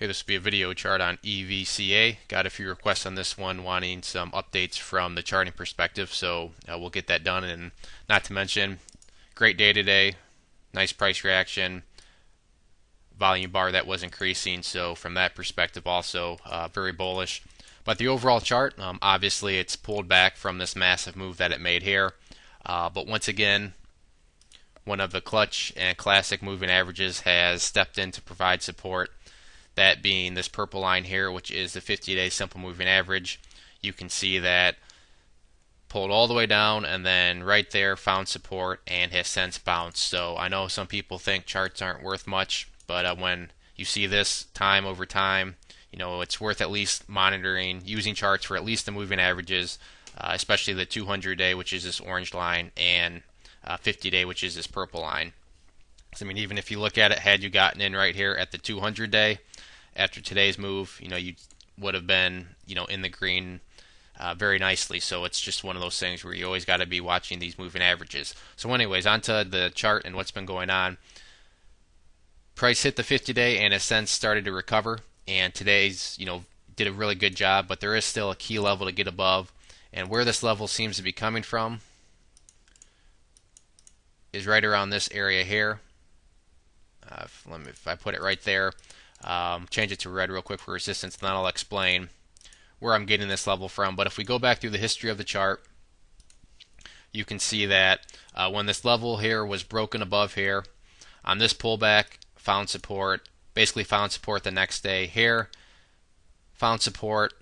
Hey, this will be a video chart on EVCA. Got a few requests on this one wanting some updates from the charting perspective, so we'll get that done. And not to mention, great day today, nice price reaction, volume bar that was increasing, so from that perspective also very bullish. But the overall chart, obviously it's pulled back from this massive move that it made here. But once again, one of the clutch and classic moving averages has stepped in to provide support. That being this purple line here, which is the 50-day simple moving average. You can see that pulled all the way down and then right there found support and has since bounced. So I know some people think charts aren't worth much, but when you see this time over time, it's worth at least monitoring, using charts for at least the moving averages, especially the 200-day, which is this orange line, and 50-day, which is this purple line. So, even if you look at it, had you gotten in right here at the 200-day after today's move, you would have been, in the green very nicely. So it's just one of those things where you always got to be watching these moving averages. So anyways, onto the chart and what's been going on. Price hit the 50-day and has since started to recover. And today's, did a really good job, but there is still a key level to get above. And where this level seems to be coming from is right around this area here. If I put it right there, change it to red real quick for resistance, and then I'll explain where I'm getting this level from. But if we go back through the history of the chart, you can see that when this level here was broken above here, on this pullback, found support, basically found support the next day here, found support,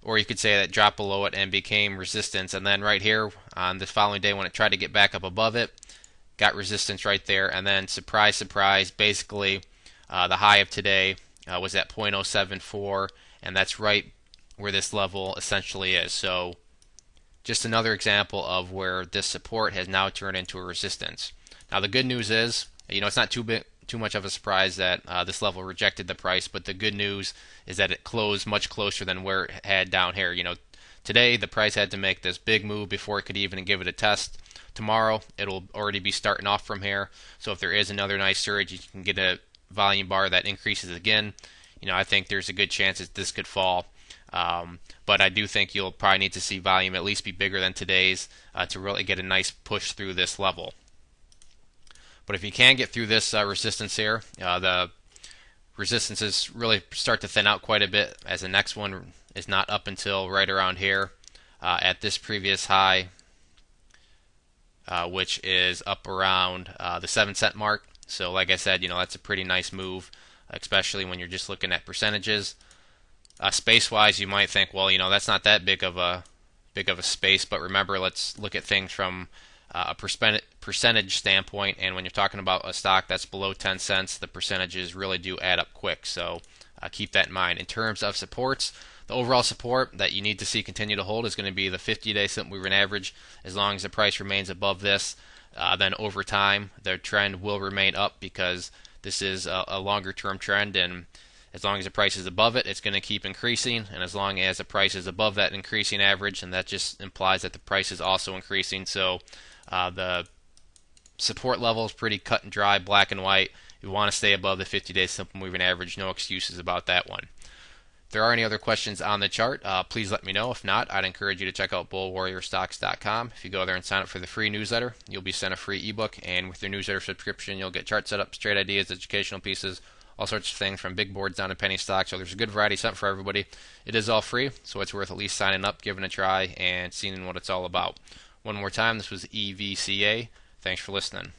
or you could say that dropped below it and became resistance, and then right here on the following day when it tried to get back up above it, got resistance right there, and then surprise, surprise, basically the high of today was at 0.074, and that's right where this level essentially is. So just another example of where this support has now turned into a resistance. Now the good news is, it's not too much of a surprise that this level rejected the price, but the good news is that it closed much closer than where it had down here. Today the price had to make this big move before it could even give it a test. Tomorrow it'll already be starting off from here, so if there is another nice surge, you can get a volume bar that increases again. I think there's a good chance that this could fall, but I do think you'll probably need to see volume at least be bigger than today's to really get a nice push through this level. But if you can get through this resistance here, the resistances really start to thin out quite a bit, as the next one is not up until right around here at this previous high, which is up around the 7-cent mark. So like I said, that's a pretty nice move, especially when you're just looking at percentages. Space-wise, you might think, well, that's not that big of a space, but remember, let's look at things from a percentage standpoint, and when you're talking about a stock that's below 10 cents, the percentages really do add up quick, so keep that in mind. In terms of supports, the overall support that you need to see continue to hold is going to be the 50-day simple moving average. As long as the price remains above this, then over time the trend will remain up, because this is a longer term trend, and as long as the price is above it, it's going to keep increasing, and as long as the price is above that increasing average, and that just implies that the price is also increasing. So the support level is pretty cut and dry, black and white. You want to stay above the 50-day simple moving average. No excuses about that one. If there are any other questions on the chart, please let me know. If not, I'd encourage you to check out bullwarriorstocks.com. If you go there and sign up for the free newsletter, you'll be sent a free ebook, and with your newsletter subscription, you'll get chart setups, trade ideas, educational pieces, all sorts of things from big boards down to penny stocks. So there's a good variety sent for everybody. It is all free, so it's worth at least signing up, giving it a try, and seeing what it's all about. One more time, this was EVCA. Thanks for listening.